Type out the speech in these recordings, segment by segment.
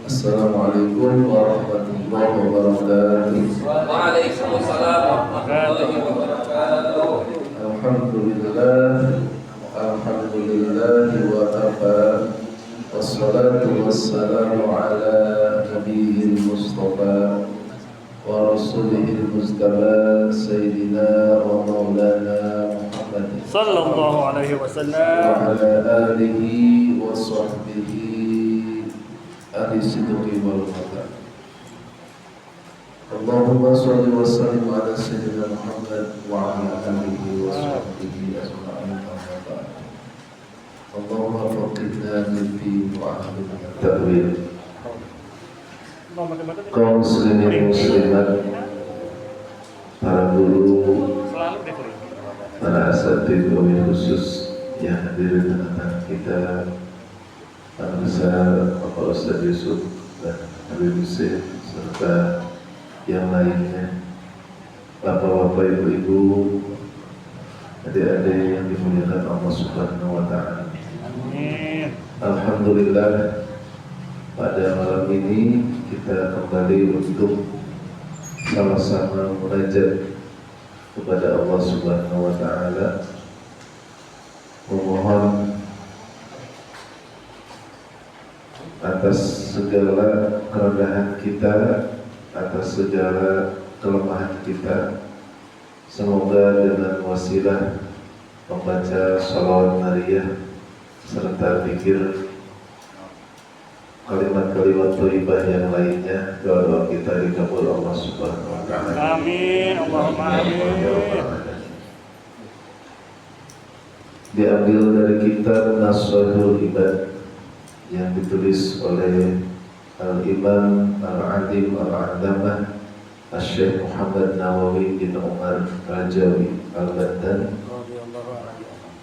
Assalamualaikum warahmatullahi wabarakatuh. Waalaikumsalam warahmatullahi wabarakatuh. Alhamdulillah wa kafa. Wassalatu wassalamu ala nabiyil mustafa wa rasulihil mustafa sayyidina wa maulana Muhammad sallallahu alaihi wasallam wa ala alihi wa sahbihi ahli sidqi wal qadar. Allahumma shalli wa sallim ala sayyidina Muhammad wa ala alihi wa sahbihi ajma'in. Allahumma faqihna fid-din wa 'allimna at-ta'wil. Kaum muslimin muslimat, para guru, para asatidz khusus yang hadir di tengah kita, para besar Bapak Ustaz Yusuf dan Habib Hussein serta yang lainnya, bapak-bapak, ibu-ibu, adik-adik yang dimuliakan Allah Subhanahu wa Ta'ala. Alhamdulillah, pada malam ini kita kembali untuk sama-sama munajat kepada Allah Subhanahu wa Ta'ala, memohon atas segala kerendahan kita, atas segala kelemahan kita. Semoga dengan wasilah membaca sholawat nariyah serta zikir kalimat-kalimat thayyibah yang lainnya, doa-doa kita dikabul Allah Subhanahu wa Ta'ala. Amin. Allahumma amin. Diambil dari kitab Nasrul Ibad yang ditulis oleh Al-Imam Al-Adim Al-Adamah Al-Syekh Muhammad Nawawi bin Umar Rajawi Al-Bandan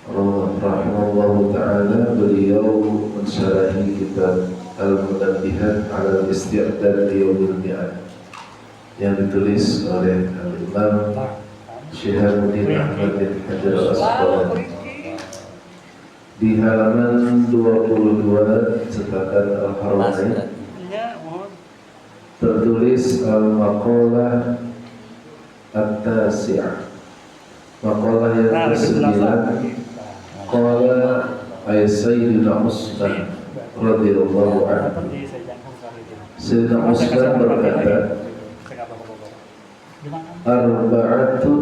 rahimahullahu ta'ala. Beliau mensyarahi kitab Al-Munabbihat ala Al-Isti'dad li Yaumil Mi'ad yang ditulis oleh Al-Imam Syihabuddin Ahmad bin Hajar Al-Asqalani di halaman 22 cetakan Al-Haramain tertulis Al-Maqalah At-Tasi'ah, maqalah yang ke-9. Qala ay Sayyidina Utsman radhiyallahu anhu. Sayyidina Utsman berkata, arba'atun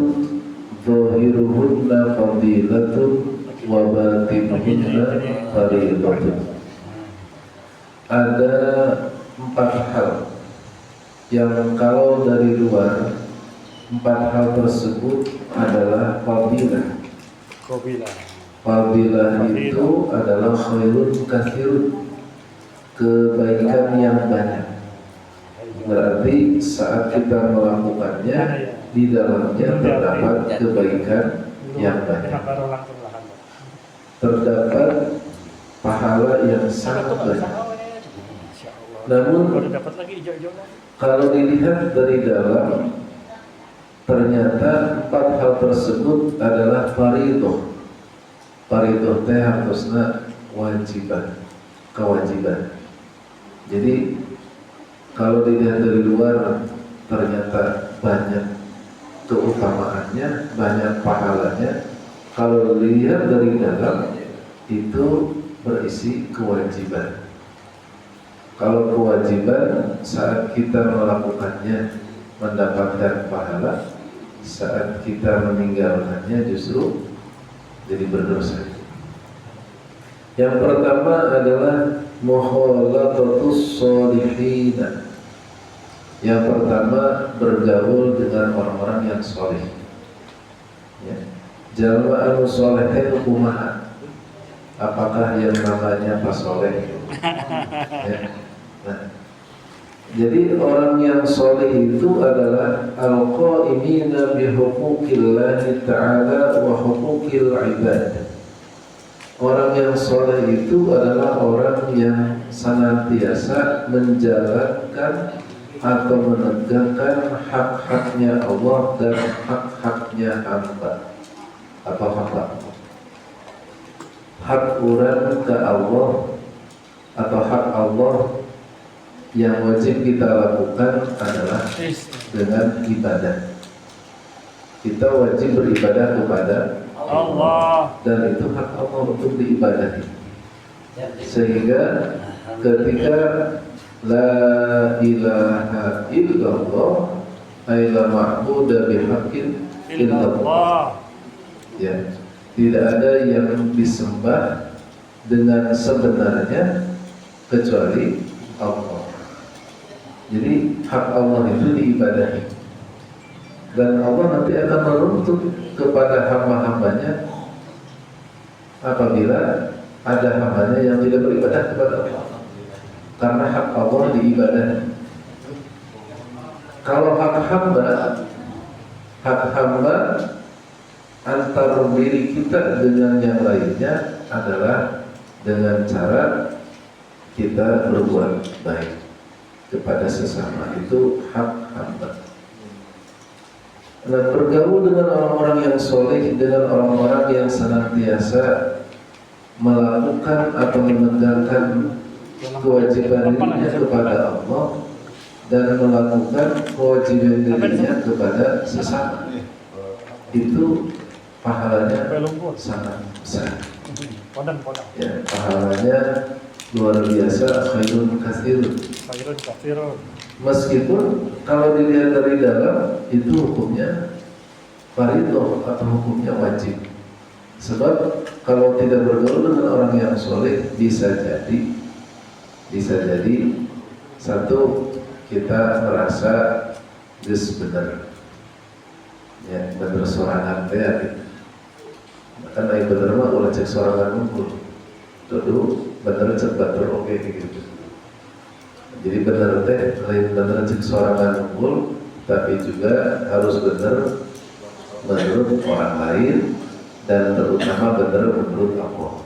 zahiruhunna fadilatun wa batinuhunna fariidatun. Ada 4 hal yang kalau dari luar 4 hal tersebut adalah fadilah. Fadilah itu adalah khairun katsirun, kebaikan yang banyak. Berarti saat kita melakukannya, di dalamnya terdapat kebaikan yang banyak, terdapat pahala yang sangat banyak. Namun kalau dilihat dari dalam, ternyata 4 hal tersebut adalah faridoh. Faridoh teh harusna kewajiban. Jadi kalau dilihat dari luar ternyata banyak keutamaannya, banyak pahalanya. Kalau dilihat dari dalam itu berisi kewajiban. Kalau kewajiban saat kita melakukannya mendapatkan pahala, saat kita meninggalkannya justru jadi berdosa. Yang pertama adalah mukhalatatus sholihin. Yang pertama bergaul dengan orang-orang yang soleh. Ya. Jalma anu soleh itu kumaha? Apakah yang namanya pas soleh? Ya. Nah, jadi orang yang soleh itu adalah al-qa'imina bihuquqillahi ta'ala wa huquqil ibad. Orang yang soleh itu adalah orang yang senantiasa menjalankan atau menegakkan hak-haknya Allah dan hak-haknya hamba. Apa hak? Hak urang ke Allah atau hak Allah yang wajib kita lakukan adalah dengan ibadah. Kita wajib beribadah kepada Allah dan itu hak Allah untuk diibadahi. Sehingga ketika la ilaha illallah ay la ma'budu bihaqqin illallah, ya, tidak ada yang disembah dengan sebenarnya kecuali Allah. Jadi hak Allah itu diibadahi dan Allah nanti akan menuntut kepada hamba-hambanya apabila ada hambanya yang tidak beribadah kepada Allah. Karena hak Allah diibadahi. Kalau hak hamba antar diri kita dengan yang lainnya adalah dengan cara kita berbuat baik kepada sesama, itu hak hamba. Nah, bergaul dengan orang-orang yang soleh, dengan orang-orang yang senantiasa melakukan atau menegakkan kewajiban dirinya kepada Allah dan melakukan kewajiban dirinya kepada sesama, itu pahalanya sangat besar. Ya, pahalanya luar biasa, khairun katsirun. Meskipun kalau dilihat dari dalam itu hukumnya fardhu atau hukumnya wajib. Sebab kalau tidak bergaul dengan orang yang soleh bisa jadi satu, kita merasa geus bener, ya bener sorangan teh gitu. Bahkan aing bener mah ulah cek sorangan unggul, tuh bener cek batur oke gitu. Jadi bener teh lain bener cek sorangan unggul, tapi juga harus bener menurut orang lain dan terutama bener menurut Allah.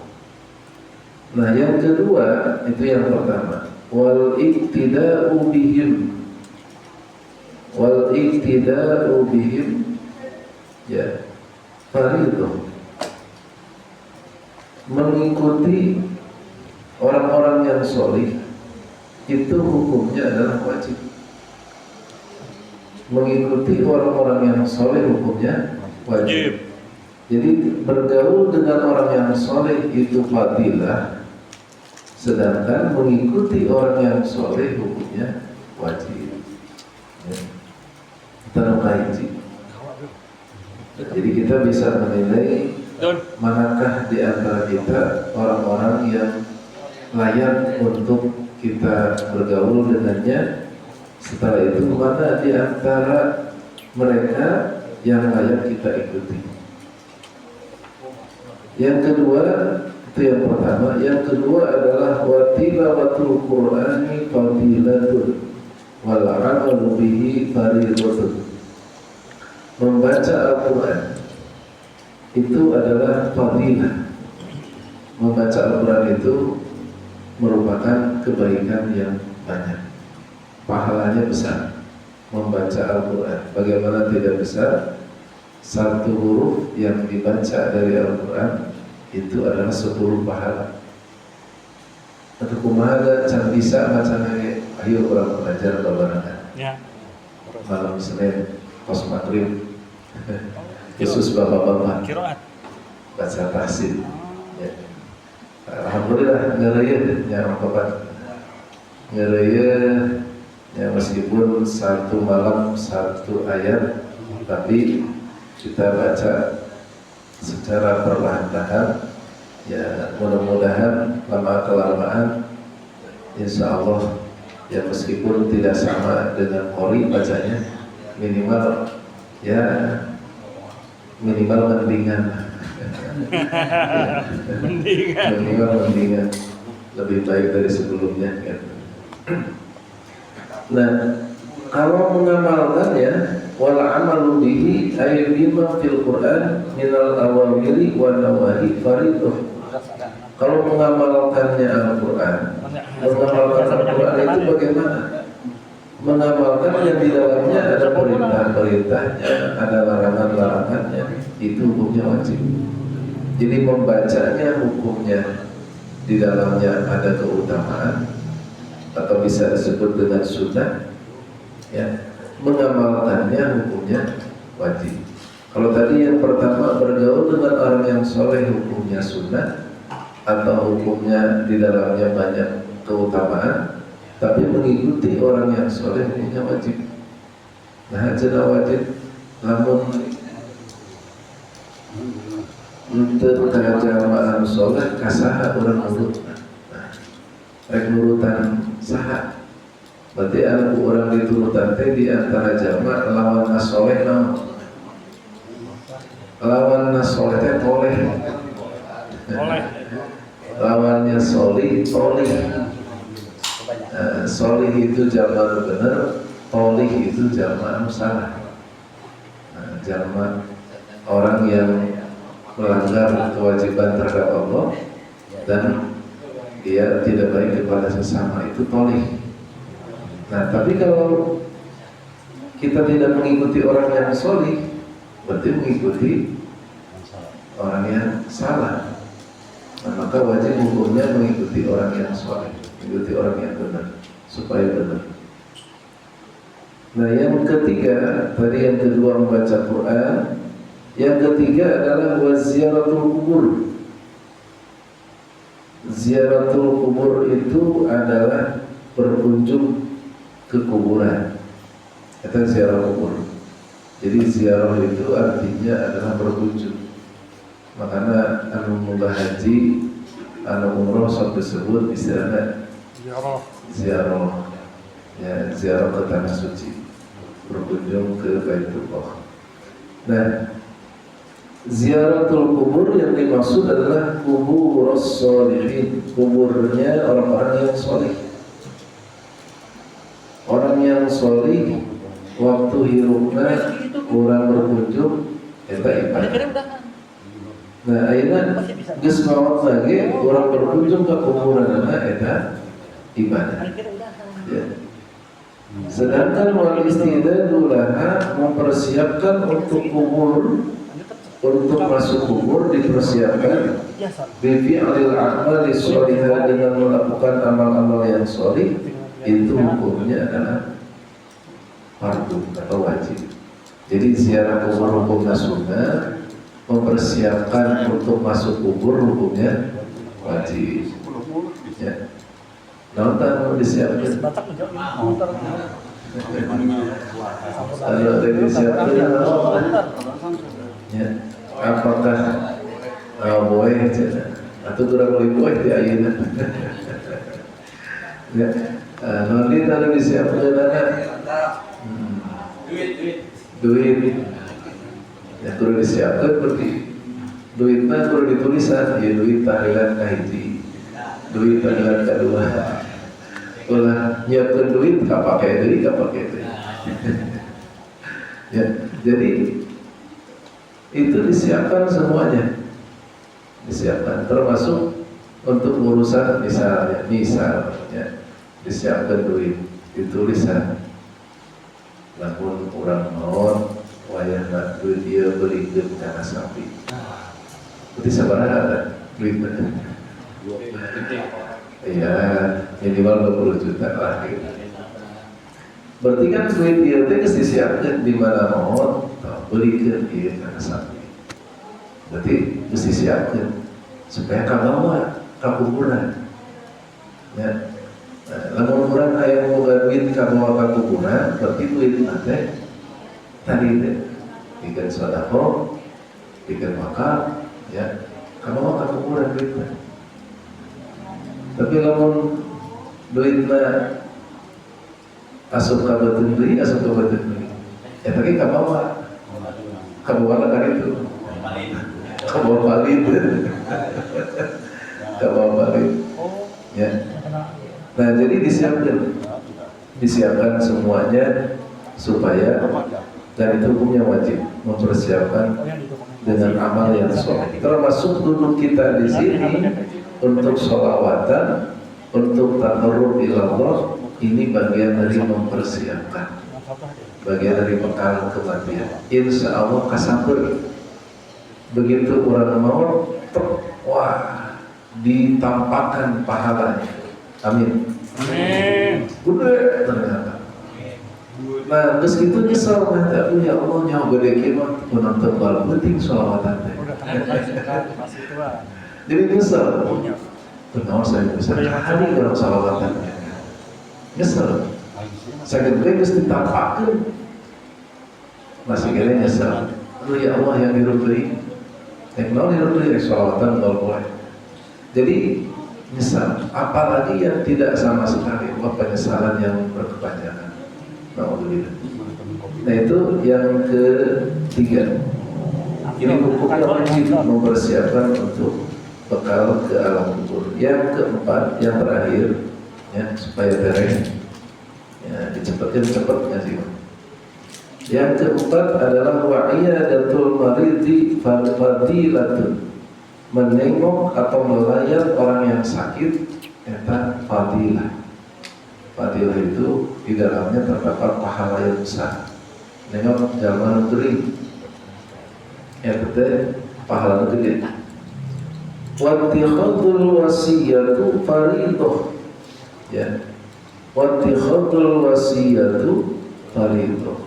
Nah, yang kedua itu yang pertama, wal iktida'u bihim, ya, fardhu. Mengikuti orang-orang yang soleh itu hukumnya adalah wajib. Mengikuti orang-orang yang soleh hukumnya wajib. Jadi bergaul dengan orang yang soleh itu fadilah, sedangkan mengikuti orang yang soleh hukumnya wajib. Ya. Kita mengkaji. Jadi kita bisa menilai manakah di antara kita orang-orang yang layak untuk kita bergaul dengannya. Setelah itu mana di antara mereka yang layak kita ikuti. Yang kedua, itu yang pertama. Yang kedua adalah wa tilawatul Qur'ani fadilatun wal 'amalu bihi fardhatun. Membaca Al-Qur'an itu adalah fadilah. Membaca Al-Qur'an itu merupakan kebaikan yang banyak. Pahalanya besar. Membaca Al-Qur'an, bagaimana tidak besar? Satu huruf yang dibaca dari Al-Quran itu adalah 10 pahala. Atau kumaha can bisa macamnya, ayo orang belajar babarengan. Ya. Malam Senin pas maghrib, khusus bapak-bapak baca tahsin. Ya. Alhamdulillah ngeureuyeun ya bapak. Ngeureuyeun ya, meskipun satu malam satu ayat, tapi kita baca secara perlahan-lahan Ya mudah-mudahan lama kelamaan insya Allah ya meskipun tidak sama dengan qori bacanya, minimal ya minimal mendingan. Mendingan lebih baik dari sebelumnya kan. Nah, kalau mengamalkannya wal amalu bihi ay bima fil Qur'an minal awamiri wan nawahi faridah. Kalau mengamalkannya Al-Qur'an, mengamalkan Al-Qur'an itu bagaimana? Mengamalkan yang di dalamnya ada perintah-perintahnya, ada larangan-larangannya, itu hukumnya wajib. Jadi membacanya hukumnya di dalamnya ada keutamaan atau bisa disebut dengan sunnah, ya. Mengamalkannya hukumnya wajib. Kalau tadi yang pertama bergaul dengan orang yang soleh hukumnya sunnah atau hukumnya di dalamnya banyak keutamaan, tapi mengikuti orang yang soleh hukumnya wajib. Nah, jenah wajib namun untuk kejamaan soleh kasaha orang nurut. Nah, rek nurutan saha. Berarti anu orang diturutan teh di antara jamaah lawan nasoleh naon? Lawan nasoleh teh toleh. Lawannya solih, tolih. Solih itu jamaah benar, tolih itu jamaah salah. Jamaah orang yang melanggar kewajiban terhadap Allah dan dia tidak baik kepada sesama, itu tolih. Nah, tapi kalau kita tidak mengikuti orang yang solih, berarti mengikuti orang yang salah. Nah, maka wajib hukumnya mengikuti orang yang soleh, mengikuti orang yang benar, supaya benar. Nah, yang ketiga, tadi yang kedua membaca Quran, yang ketiga adalah waziaratul kubur. Ziaratul kubur itu adalah berkunjung ke kuburan. Itu ziarah kubur. Jadi ziarah itu artinya adalah berkunjung. Makanya anu mudah haji, anu umroh sok disebut istilahnya ziarah. Ya, ziarah ke tanah suci, berkunjung ke Baitullah. Nah, ziaratul kubur yang dimaksud adalah kuburus sholihin, kuburnya orang-orang yang solih. Orang yang solih waktu hidupnya kurang berkunjung, eta ibadah. Nah, ayeuna geus maot lagi orang berkunjung ke kuburan eta ibadah. Ya. Sedangkan wal istidadu laha mempersiapkan untuk kubur, untuk masuk kubur dipersiapkan bifi'lil a'mali sholihah, dengan melakukan amal-amal yang sholih, itu hukumnya adalah fardu atau wajib. Jadi ziarah kubur hukumnya sunnah, mempersiapkan untuk masuk kubur hukumnya wajib. Ya. Nonton disiapkan. Kalau disiapkan, ya. Apakah boleh atau kurang lebih boleh di ayat? Ya. Nanti kalau disiapkan duit. Ya perlu disiapkan berarti duitnya perlu ditulisan, ya duit tahlilan kahiji, duit tahlilan kedua. Ulah nyiapkan duit kapake deui. Ya, jadi itu disiapkan semuanya. Disiapkan termasuk untuk urusan misalnya ya, disiapkan duit, ditulisan. Lamun urang naon wayahna duit dia belikeun kana sapi. Berarti sabaraha ada duit bener? Iya, minimal 20 juta lah gitu. Berarti kan duit dia teh geus disiapkeun di mana mohon belikeun ieu kana sapi. Berarti geus disiapkeun supaya kabawa ka kuburan. Ya. Lamun urang aya boga duit kabawa ka kuburan, berarti duit teh tadi teh bikin sedekah, bikin wakaf, ya, kamu mah kuburan duitnya. Tapi lamun duitnya asup ka bateun deui, asup ka bateun deui. Ya tapi kamu mah kamu kan itu. Kamu balik. Kamu balik. Ya. Nah, jadi disiapkan semuanya supaya, dan itu hukumnya wajib mempersiapkan dengan amal yang soleh. Termasuk duduk kita di sini untuk sholawatan, untuk taqarrub ilallah, ini bagian dari mempersiapkan, bagian dari bekal kematian. Insya Allah kasampur. Begitu orang mau, wah, ditampakkan pahalanya. Amin. Amin. Gede ternyata. Nah, terus itu nyesel kata, ya Allah nyawa gede kiamat menonton bal penting sholawatan teh. Masih tua. Jadi nyesel. Kenapa saya bisa hari orang sholawatan? Nyesel. Saya gede terus ditampakkan. Masih gede nyesel. Ya Allah yang dirubri. Teknologi dirubri sholawatan boleh. Jadi nyesal. Apalagi yang tidak sama sekali. Wah, penyesalan yang berkepanjangan. Nah, itu yang ketiga. Ini hukumnya wajib mempersiapkan untuk bekal ke alam kubur. Yang keempat, yang terakhir, ya supaya beres, ya dicepatnya sih. Yang keempat adalah wa'iyadatul maridi fadilatun, menengok atau melayat orang yang sakit, eta fadilah. Fadilah itu di dalamnya terdapat pahala yang besar. Nengok zaman kering, ya betul, pahala gede. Wattikhadul wasiyatu faridoh, ya. Wattikhadul wasiyatu faridoh.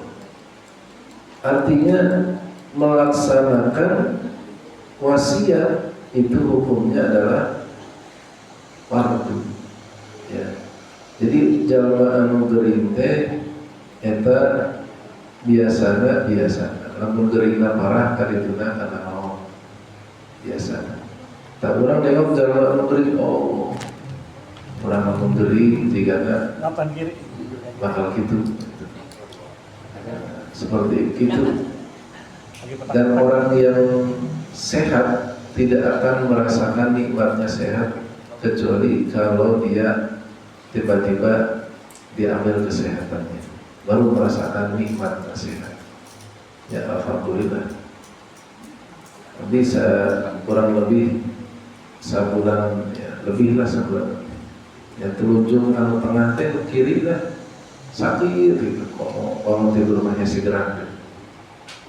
Artinya melaksanakan wasiat itu hukumnya adalah fardu. Ya. Jadi jalma anu gering teh eta biasana. Lamun geringna parah kadituna kana naon biasana. Tak urang nengok jalma anu gering, oh urang lamun gering jigana Kapan kiri? bakal kitu. Seperti itu. Dan orang yang sehat tidak akan merasakan nikmatnya sehat kecuali kalau dia tiba-tiba diambil kesehatannya, baru merasakan nikmatnya sehat. Ya alhamdulillah. Bisa kurang lebih sebulan, ya lebihlah sebulan. Ya telunjuk anu tengah teh kiri lah sakit gitu, kalau tidur rumahnya si gerak.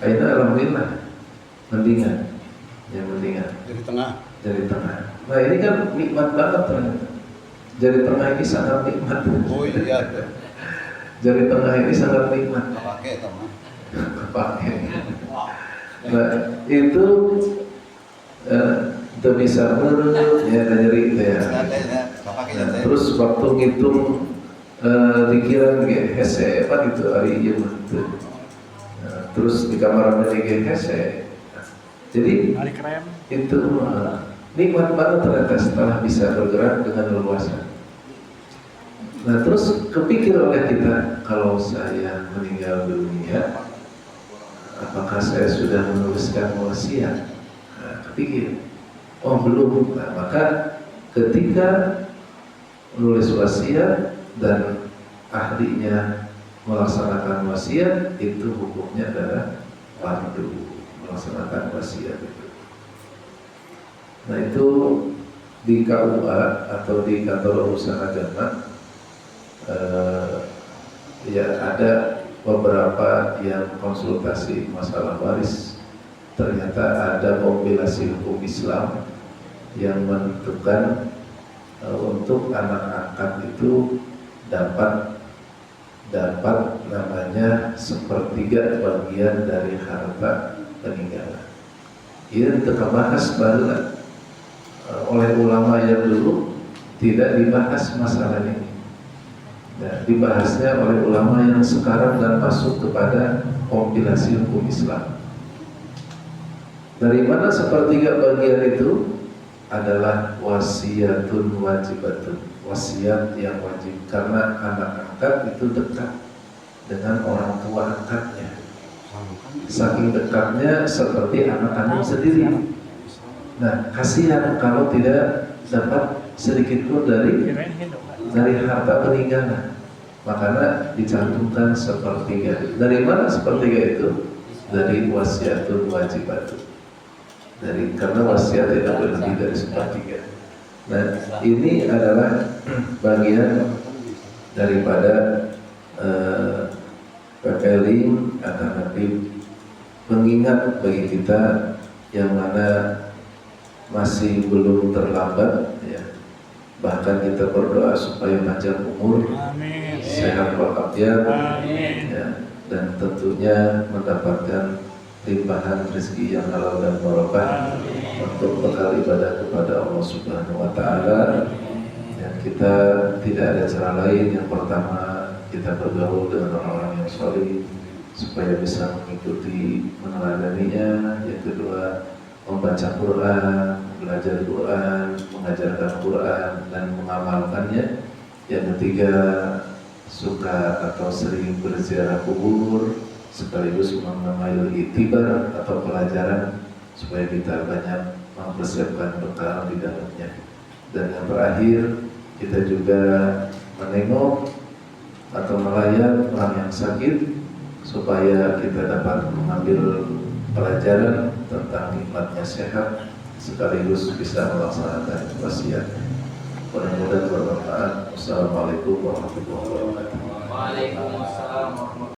Akhirnya alhamdulillah mendingan, ya mendingan. Dari tengah. Nah ini kan nikmat banget ternyata. Jari tengah ini sangat nikmat. Oh iya. Jari tengah ini sangat nikmat. Pakai teman. Pakai. Nah itu bisa ya dari itu ya. Nah, terus waktu ngitung pikiran hese apa itu hari iya betul. Terus di kamar mandi hese. Jadi itu nikmat banget ternyata setelah bisa bergerak dengan leluasa. Nah terus kepikir oleh kita, kalau saya meninggal dunia, apakah saya sudah menuliskan wasiat? Nah, kepikir, oh belum. Nah, maka ketika menulis wasiat dan ahlinya melaksanakan wasiat, itu hukumnya adalah fardu, melaksanakan wasiat itu. Nah itu di KUA atau di kantor urusan agama ya ada beberapa yang konsultasi masalah waris. Ternyata ada kompilasi hukum Islam yang menentukan untuk anak angkat itu dapat namanya sepertiga bagian dari harta peninggalan. Ini terkebahas baru oleh ulama yang dulu tidak dibahas masalah ini. Nah, dibahasnya oleh ulama yang sekarang dan masuk kepada kompilasi hukum Islam. Dari mana sepertiga bagian itu? adalah wasiatun wajibatun, wasiat yang wajib, karena anak angkat itu dekat dengan orang tua angkatnya, saking dekatnya seperti anak kandung sendiri. Nah, kasihan kalau tidak dapat sedikit pun dari harta peninggalan. Makanya dicantumkan sepertiga. Dari mana sepertiga itu? Dari wasiatun wajibatun. Karena wasiat tidak boleh lebih dari sepertiga. Nah, ini adalah bagian daripada preparing alternatif pengingat bagi kita yang mana masih belum terlambat, ya. Bahkan kita berdoa supaya panjang umur, Amin. sehat walafiat, Amin. ya, dan tentunya mendapatkan limpahan rezeki yang halal dan barokah untuk bekal ibadah kepada Allah Subhanahu wa taala. Dan kita tidak ada cara lain. Yang pertama, kita bergaul dengan orang-orang yang saleh supaya bisa mengikuti meneladaninya. Yang kedua, membaca Quran, belajar Quran, mengajarkan Quran dan mengamalkannya. Yang ketiga, suka atau sering berziarah kubur sekaligus mengambil iktibar atau pelajaran supaya kita banyak mempersiapkan bekal di dalamnya. Dan yang terakhir, kita juga menengok atau melayat orang yang sakit supaya kita dapat mengambil pelajaran tentang nikmatnya sehat sekaligus bisa melaksanakan wasiat. Mudah-mudahan bermanfaat. Wassalamualaikum warahmatullahi wabarakatuh. Waalaikumsalam warahmatullahi wabarakatuh.